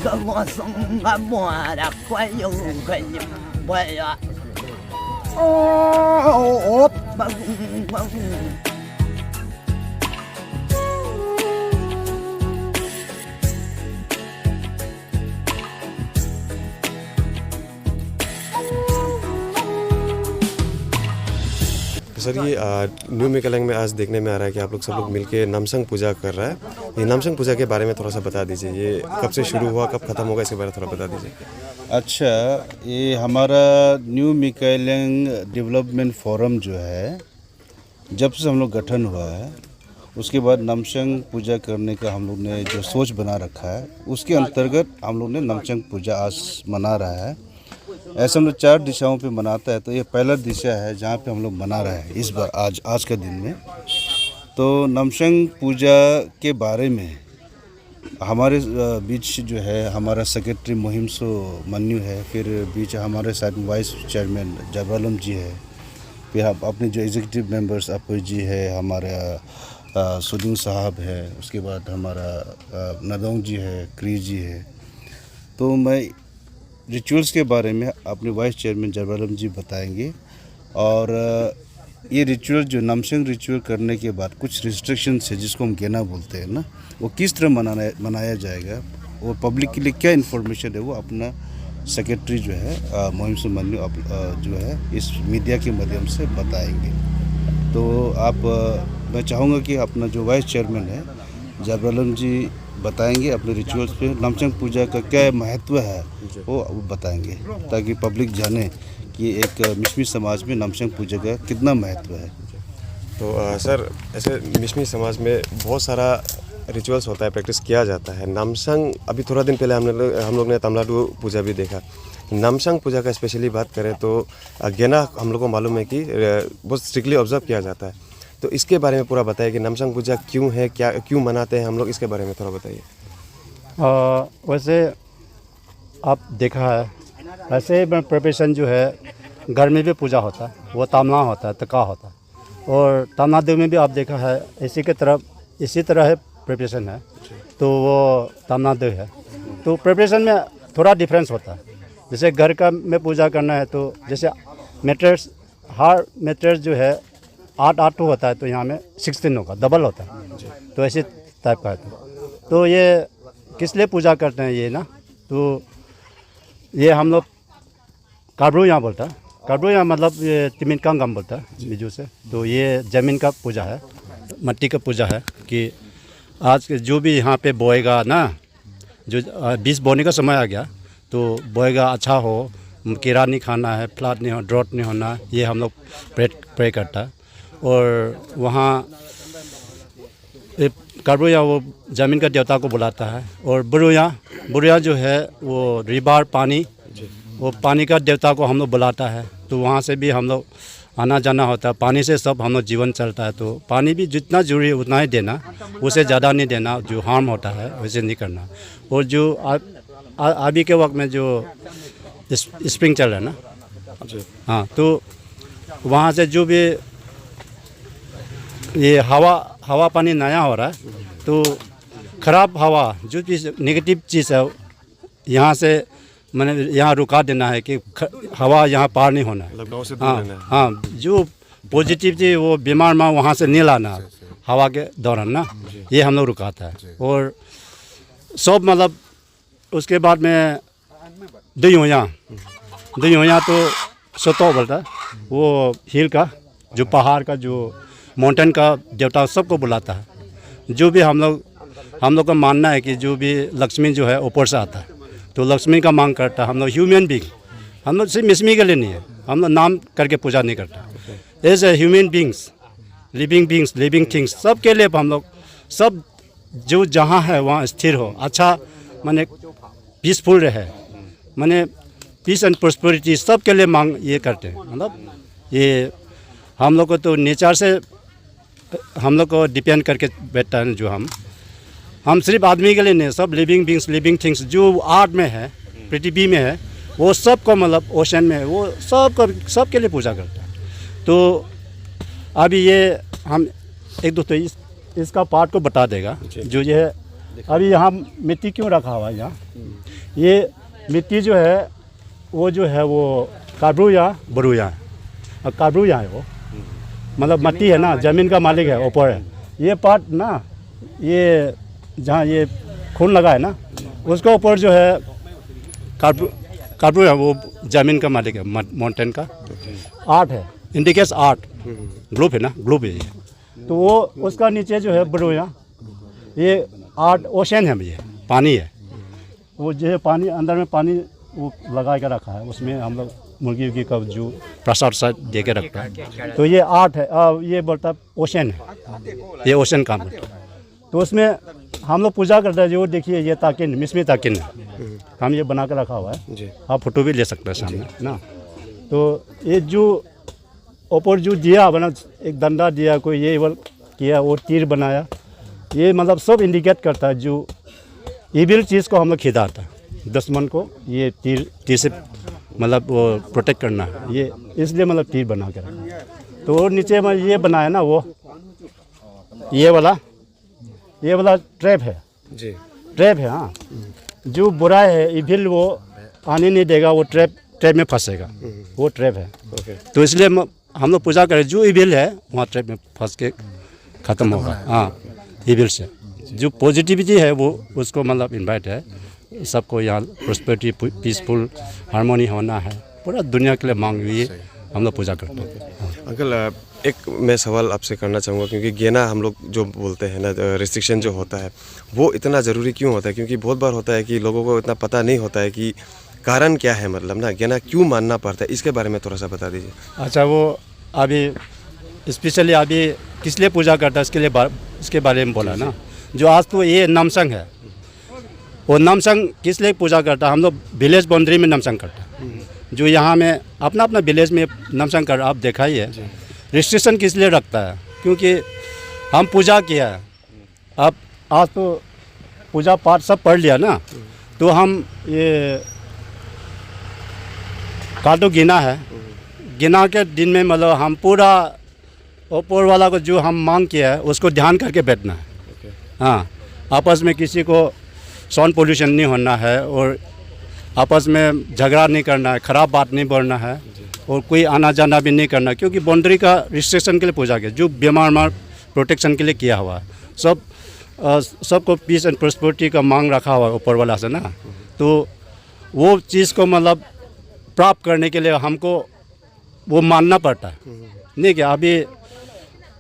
跟我送个馍的管有个你我呀，哦，嘣嘣。सर ये न्यू मिकेलैंग में आज देखने में आ रहा है कि आप लोग सब लोग मिलके नामसंग पूजा कर रहा है। ये नामसंग पूजा के बारे में थोड़ा सा बता दीजिए, ये कब से शुरू हुआ, कब खत्म होगा, इसके बारे में थोड़ा बता दीजिए। अच्छा, ये हमारा न्यू मिकेलैंग डेवलपमेंट फोरम जो है, जब से हम लोग गठन हुआ है उसके बाद नामसंग पूजा करने का हम लोग ने जो सोच बना रखा है, उसके अंतर्गत हम लोग ने नामसंग पूजा आज मना रहा है। ऐसे हम लोग 4 दिशाओं पे मनाता है, तो ये पहला दिशा है जहाँ पे हम लोग मना रहे हैं इस बार आज का दिन में। तो नामसंग पूजा के बारे में हमारे बीच जो है हमारा सेक्रेटरी मोहिम सो मन्यू है, फिर बीच हमारे साथ वाइस चेयरमैन जबरालम जी है, फिर अपने जो एग्जीक्यूटिव मेंबर्स अपोई जी है, हमारा सुदिंग साहब है, उसके बाद हमारा नदोंग जी है, क्री जी है। तो मैं रिचुअल्स के बारे में अपने वाइस चेयरमैन जबरालम जी बताएंगे। और ये रिचुअल जो नामसंग रिचुअल करने के बाद कुछ रिस्ट्रिक्शंस है जिसको हम गेना बोलते हैं ना, वो किस तरह मनाया जाएगा, वो पब्लिक के लिए क्या इन्फॉर्मेशन है, वो अपना सेक्रेटरी जो है मोहिम से मन्यू जो है इस मीडिया के माध्यम से बताएंगे। तो मैं चाहूँगा कि अपना जो वाइस चेयरमैन है जबरालम जी बताएंगे अपने रिचुअल्स पे, नामसंग पूजा का क्या महत्व है वो बताएंगे, ताकि पब्लिक जाने कि एक मिश्मी समाज में नामसंग पूजा का कितना महत्व है। तो सर, ऐसे मिश्मी समाज में बहुत सारा रिचुअल्स होता है, प्रैक्टिस किया जाता है। नामसंग अभी थोड़ा दिन पहले हम लोग ने तमिलनाडु पूजा भी देखा। नामसंग पूजा का स्पेशली बात करें तो गेना हम लोग को मालूम है कि बहुत स्ट्रिक्टली ऑब्जर्व किया जाता है। तो इसके बारे में पूरा बताइए कि नामसंग पूजा क्यों है, क्या क्यों मनाते हैं हम लोग, इसके बारे में थोड़ा बताइए। वैसे आप देखा है, वैसे प्रिपरेशन जो है घर में भी पूजा होता है, वो तामला होता है, तका होता है, और तमिलनाडु में भी आप देखा है इसी तरह है प्रिपरेशन है। तो वो तमिलनाडु है, तो प्रिपरेशन में थोड़ा डिफरेंस होता है। जैसे घर का में पूजा करना है तो जैसे मैट्रेस, हर मैट्रेस जो है 8 होता है, तो यहाँ में 16 होगा, डबल होता है, तो ऐसे टाइप का है। तो ये किस लिए पूजा करते हैं ये ना, तो ये हम लोग काब्रू यहाँ बोलता है, काब्रू यहाँ मतलब ये तिमिनकांगम बोलता है बिजू से। तो ये ज़मीन का पूजा है, मट्टी का पूजा है कि आज जो भी यहाँ पे बोएगा ना, जो बीज बोने का समय आ गया तो बोएगा अच्छा हो, कीड़ा नहीं खाना है, फ्लड नहीं हो, ड्रॉट नहीं होना, ये हम लोग प्रे करता है। और वहाँ काब्रुया वो ज़मीन का देवता को बुलाता है, और बुरुया जो है वो रिवर पानी, वो पानी का देवता को हम लोग बुलाता है। तो वहाँ से भी हम लोग आना जाना होता है, पानी से सब हम लोग जीवन चलता है। तो पानी भी जितना जरूरी है उतना ही देना, उसे ज़्यादा नहीं देना, जो हार्म होता है वैसे नहीं करना। और जो अभी के वक्त में जो स्प्रिंग चल रहा है ना, हाँ, तो वहाँ से जो भी ये हवा पानी नया हो रहा है, तो ख़राब हवा जो चीज़ नेगेटिव चीज़ है यहाँ से मैंने यहाँ रुका देना है कि हवा यहाँ पार नहीं होना है। हाँ, जो पॉजिटिव चीज़ वो बीमार माँ वहाँ से नहीं लाना हवा के दौरान ना, ये हम लोग रुकाता है। और सब मतलब उसके बाद में दुयोया तो सतो बोलता है, वो हिल का जो पहाड़ का जो माउंटेन का देवता सबको बुलाता है। जो भी हम लोग का मानना है कि जो भी लक्ष्मी जो है ऊपर से आता है, तो लक्ष्मी का मांग करता है। हम लोग ह्यूमन बींग, हम लोग सिर्फ मिसमी के लिए नहीं है, हम लोग नाम करके पूजा नहीं करता। As a human beings, living things, सब के लिए हम लोग सब जो जहाँ है वहाँ स्थिर हो, अच्छा माने पीसफुल रहे, माने पीस एंड प्रॉस्पेरिटी, सब के लिए मांग ये करते हैं। मतलब ये हम लोग को तो नेचर से हम लोग को डिपेंड करके बैठता है। जो हम सिर्फ आदमी के लिए नहीं, सब लिविंग बींग्स, लिविंग थिंग्स जो आर्ट में है, पृथ्वी में है, वो सब को मतलब ओशन में है, वो सब के लिए पूजा करता है। तो अभी ये हम एक दो तो इसका पार्ट को बता देगा। जो ये अभी यहाँ मिट्टी क्यों रखा हुआ है यहाँ, ये मिट्टी जो है वो काबरूया बरूया है, और काबरूया है वो, मतलब मट्टी है ना, ज़मीन का मालिक है, ऊपर है। ये पार्ट ना, ये जहाँ ये खून लगा है ना, उसका ऊपर जो है काबरू है, वो ज़मीन का मालिक है, माउंटेन का। आर्ट है, इंडिकेट्स आर्ट, ग्लोब है ना, ग्लोब है ये। तो वो उसका नीचे जो है बरूया, ये आर्ट ओशन है, ये पानी है। वो जो है पानी, अंदर में पानी वो लगा के रखा है, उसमें हम लोग मुर्गी उर्गी का जो प्रसाद दे के रखता है। तो ये आर्ट है, ये बोलता ओशन है, ये ओशन का बोलता है। तो उसमें हम लोग पूजा करते हैं। जो देखिए ये ताकिन, मिसमी ताकिन है, हम ये बना कर रखा हुआ है, आप फोटो भी ले सकते हैं सामने ना। तो ये जो ऊपर जो दिया बना, एक डंडा दिया, कोई ये किया, वो तीर बनाया, ये मतलब सब इंडिकेट करता है जो इविल चीज़ को हम लोग खिदाता है दुश्मन को, ये तीर से मतलब वो प्रोटेक्ट करना है, ये इसलिए मतलब तीर बना कर रखा। तो नीचे में ये बनाया ना, वो ये वाला ट्रैप है जी, ट्रैप है। हाँ, जो बुरा है इविल वो आने नहीं देगा, वो ट्रैप में फंसेगा, वो ट्रैप है। ओके। तो इसलिए हम लोग पूजा करें, जो इविल है वहाँ ट्रैप में फंस के ख़त्म होगा। हाँ, इविल से जो पॉजिटिविटी है वो उसको मतलब इनवाइट है सबको, यहाँ प्रोस्पेरिटी, पीसफुल, हारमोनी होना है, पूरा दुनिया के लिए मांग हुई है, हम लोग पूजा करते हैं। अंकल एक मैं सवाल आपसे करना चाहूँगा, क्योंकि गेना हम लोग जो बोलते हैं ना, रिस्ट्रिक्शन जो होता है वो इतना ज़रूरी क्यों होता है? क्योंकि बहुत बार होता है कि लोगों को इतना पता नहीं होता है कि कारण क्या है, मतलब ना गेना क्यों मानना पड़ता है, इसके बारे में थोड़ा सा बता दीजिए। अच्छा, वो अभी स्पेशली अभी किस लिए पूजा करता है इसके बारे में बोला ना। जो आज तो ये नामसंग है, वो नामसंग किस लिए पूजा करता है, हम लोग विलेज बाउंड्री में नामसंग करता है। जो यहाँ में अपना अपना विलेज में नामसंग कर, आप देखा ही है। रिस्ट्रिक्शन किस लिए रखता है, क्योंकि हम पूजा किया है, अब आज तो पूजा पाठ सब पढ़ लिया ना, तो हम ये काटो गिना है, गिना के दिन में मतलब हम पूरा ऊपर वाला को जो हम मांग किया है उसको ध्यान करके बैठना है। हाँ, आपस में किसी को साउंड पोल्यूशन नहीं होना है, और आपस में झगड़ा नहीं करना है, ख़राब बात नहीं बोलना है, और कोई आना जाना भी नहीं करना, क्योंकि बाउंड्री का रिस्ट्रिक्शन के लिए पूजा किया, जो बीमार प्रोटेक्शन के लिए किया हुआ है। सबको पीस एंड प्रॉस्पेरिटी का मांग रखा हुआ है ऊपर वाला से ना। तो वो चीज़ को मतलब प्राप्त करने के लिए हमको वो मानना पड़ता है। नहीं क्या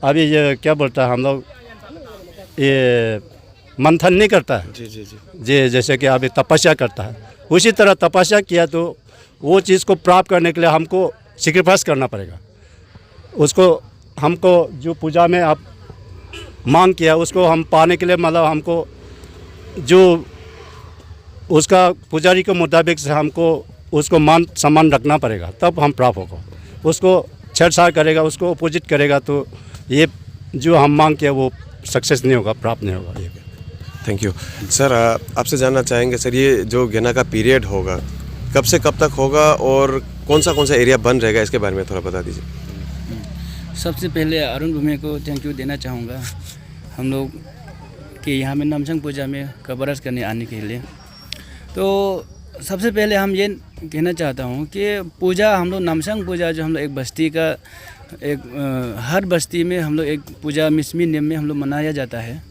अभी ये क्या बोलता है, हम लोग ये मंथन नहीं करता है जी, जैसे कि अभी तपस्या करता है, उसी तरह तपस्या किया तो वो चीज़ को प्राप्त करने के लिए हमको सेक्रीफाइस करना पड़ेगा। उसको हमको जो पूजा में आप मांग किया उसको हम पाने के लिए मतलब हमको जो उसका पुजारी के मुताबिक से हमको उसको मान सम्मान रखना पड़ेगा, तब हम प्राप्त होगा। उसको छेड़छाड़ करेगा, उसको अपोजिट करेगा, तो ये जो हम मांग किया वो सक्सेस नहीं होगा, प्राप्त नहीं होगा। Thank you sir. आपसे जानना चाहेंगे सर, ये जो गेना का पीरियड होगा कब से कब तक होगा, और कौन सा एरिया बंद रहेगा, इसके बारे में थोड़ा बता दीजिए। सबसे पहले अरुण भूमि को थैंक यू देना चाहूँगा, हम लोग कि यहाँ में नामसंग पूजा में कवरेज करने आने के लिए। तो सबसे पहले हम ये कहना चाहता हूँ कि पूजा हम लोग नामसंग पूजा जो हम लोग एक बस्ती का हर बस्ती में हम लोग एक पूजा मिसमी नेम में हम लोग मनाया जाता है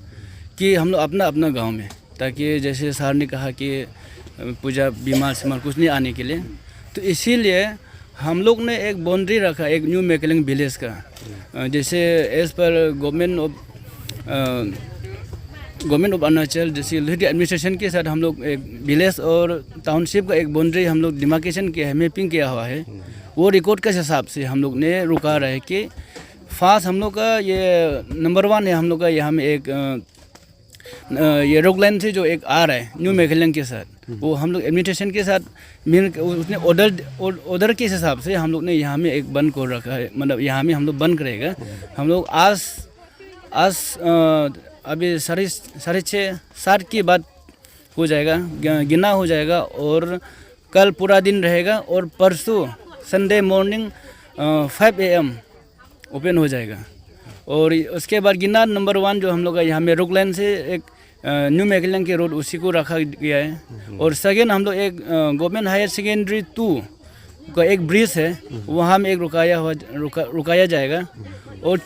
कि हम लोग अपना अपना गांव में, ताकि जैसे सर ने कहा कि पूजा बीमार से कुछ नहीं आने के लिए, तो इसीलिए हम लोग ने एक बाउंड्री रखा एक न्यू मैकलिंग विलेज का। जैसे as per government of Arunachal, जैसे लोहित एडमिनिस्ट्रेशन के साथ हम लोग एक विलेज और टाउनशिप का एक बाउंड्री हम लोग डिमार्केशन किया है, मैपिंग किया हुआ है। वो रिकॉर्ड के हिसाब से हम लोग ने रुका रहा है कि फास्ट हम लोग का ये नंबर 1 है हम लोग का यहाँ में एक ये रोकलाइन से जो एक आ रहा है न्यू मेघालय के साथ, वो हम लोग एडमिनिस्ट्रेशन के साथ मिल उसने ऑर्डर के हिसाब से हम लोग ने यहाँ में एक बंद कर रखा है। मतलब यहाँ में हम लोग बंद करेगा। हम लोग आज अभी 6:30-7 के बाद हो जाएगा, गिना हो जाएगा, और कल पूरा दिन रहेगा, और परसों संडे मॉर्निंग 5 AM ओपन हो जाएगा। और उसके बाद गिरनार नंबर 1 जो हम लोग का यहाँ में रुकलाइन से एक न्यू मैकलिंग के रोड उसी को रखा गया है। और सेकेंड हम लोग एक गवर्नमेंट हायर सेकेंडरी 2 का एक ब्रिज है, वहाँ में एक रुकाया जाएगा। और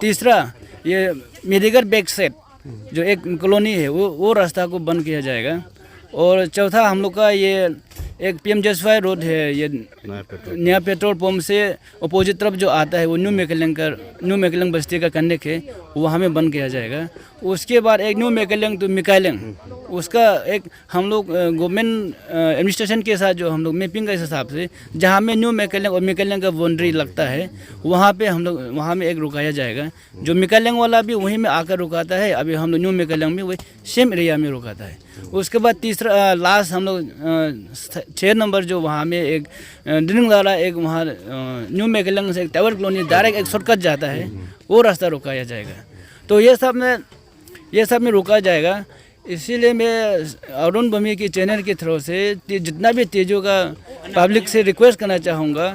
तीसरा ये मेडिकल बैक सेट जो एक कॉलोनी है वो रास्ता को बंद किया जाएगा। और चौथा हम लोग का ये एक PM जसवाई रोड है, ये नया पेट्रोल पंप से अपोजिट तरफ जो आता है वो न्यू मैकलिंग बस्ती का कनेक्ट है, वो हमें बंद किया जाएगा। उसके बाद एक न्यू मैकलिंग टू मिकाइलिंग, उसका एक हम लोग गवर्नमेंट एडमिनिस्ट्रेशन के साथ जो हम लोग मैपिंग के हिसाब से जहाँ में न्यू मैकलिंग और मिकाइलिंग का बाउंड्री लगता है वहाँ पे हम लोग वहाँ में एक रुकाया जाएगा। जो मिकाइलिंग वाला भी वहीं में आकर रुकाता है, अभी हम लोग न्यू मैकलिंग में वही सेम एरिया में रुकाता है। उसके बाद तीसरा लास्ट हम लोग 6 नंबर जो वहाँ में एक ड्रिंक वाला एक वहाँ न्यू मैकलिंग से एक टावर कॉलोनी डायरेक्ट एक शॉर्टकट जाता है, वो रास्ता रुकाया जाएगा। तो ये सब में रुका जाएगा। इसीलिए मैं अरुण भूमि की चैनल के थ्रू से जितना भी तेजों का पब्लिक से रिक्वेस्ट करना चाहूँगा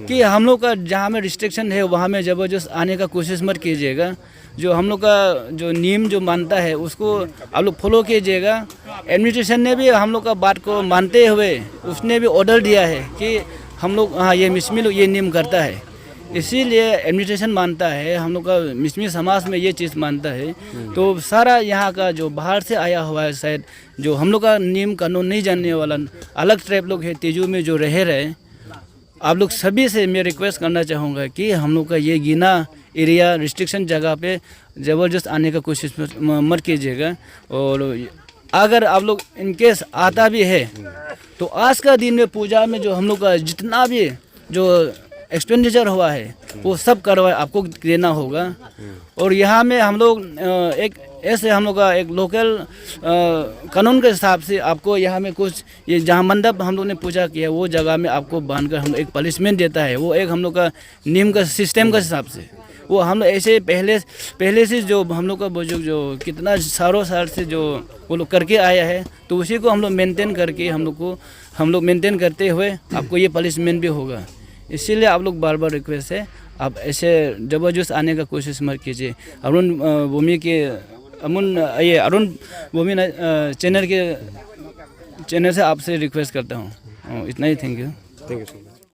कि हम लोग का जहाँ में रिस्ट्रिक्शन है वहाँ में ज़बरदस्त आने का कोशिश मत कीजिएगा। जो हम लोग का जो नियम जो मानता है उसको आप लोग फॉलो कीजिएगा। एडमिनिस्ट्रेशन ने भी हम लोग का बात को मानते हुए उसने भी ऑर्डर दिया है कि हम लोग हाँ ये मिसमिल ये नियम करता है, इसीलिए एडमिनिस्ट्रेशन मानता है, हम लोग का मिसमी समाज में ये चीज़ मानता है। तो सारा यहाँ का जो बाहर से आया हुआ है शायद जो हम लोग का नियम कानून नहीं जानने वाला अलग ट्राइब लोग है तेजू में जो रह रहे, आप लोग सभी से मैं रिक्वेस्ट करना चाहूँगा कि हम लोग का ये गिना एरिया रिस्ट्रिक्शन जगह पे ज़बरदस्त आने का कोशिश मत कीजिएगा। और अगर आप लोग इनकेस आता भी है तो आज का दिन में पूजा में जो हम लोग का जितना भी जो एक्सपेंडिचर हुआ है वो सब करवा आपको देना होगा। और यहाँ में हम लोग एक ऐसे हम लोग का एक लोकल कानून के हिसाब से आपको यहाँ में कुछ ये जहाँ मंडप हम लोग ने पूजा किया वो जगह में आपको बांध कर हम एक पनिशमेंट देता है, वो एक हम लोग का नियम का सिस्टम का हिसाब से वो हम लोग ऐसे पहले से जो हम लोग का बुजुर्ग जो कितना सालों साल से जो वो लोग करके आया है, तो उसी को हम लोग मेंटेन करके हम लोग मेंटेन करते हुए आपको ये पनिशमेंट भी होगा। इसीलिए आप लोग बार बार रिक्वेस्ट है आप ऐसे ज़बरदस्त आने का कोशिश मत कीजिए। अरुण भूमि चैनल से आपसे रिक्वेस्ट करता हूँ, इतना ही। Thank you. Thank you so much.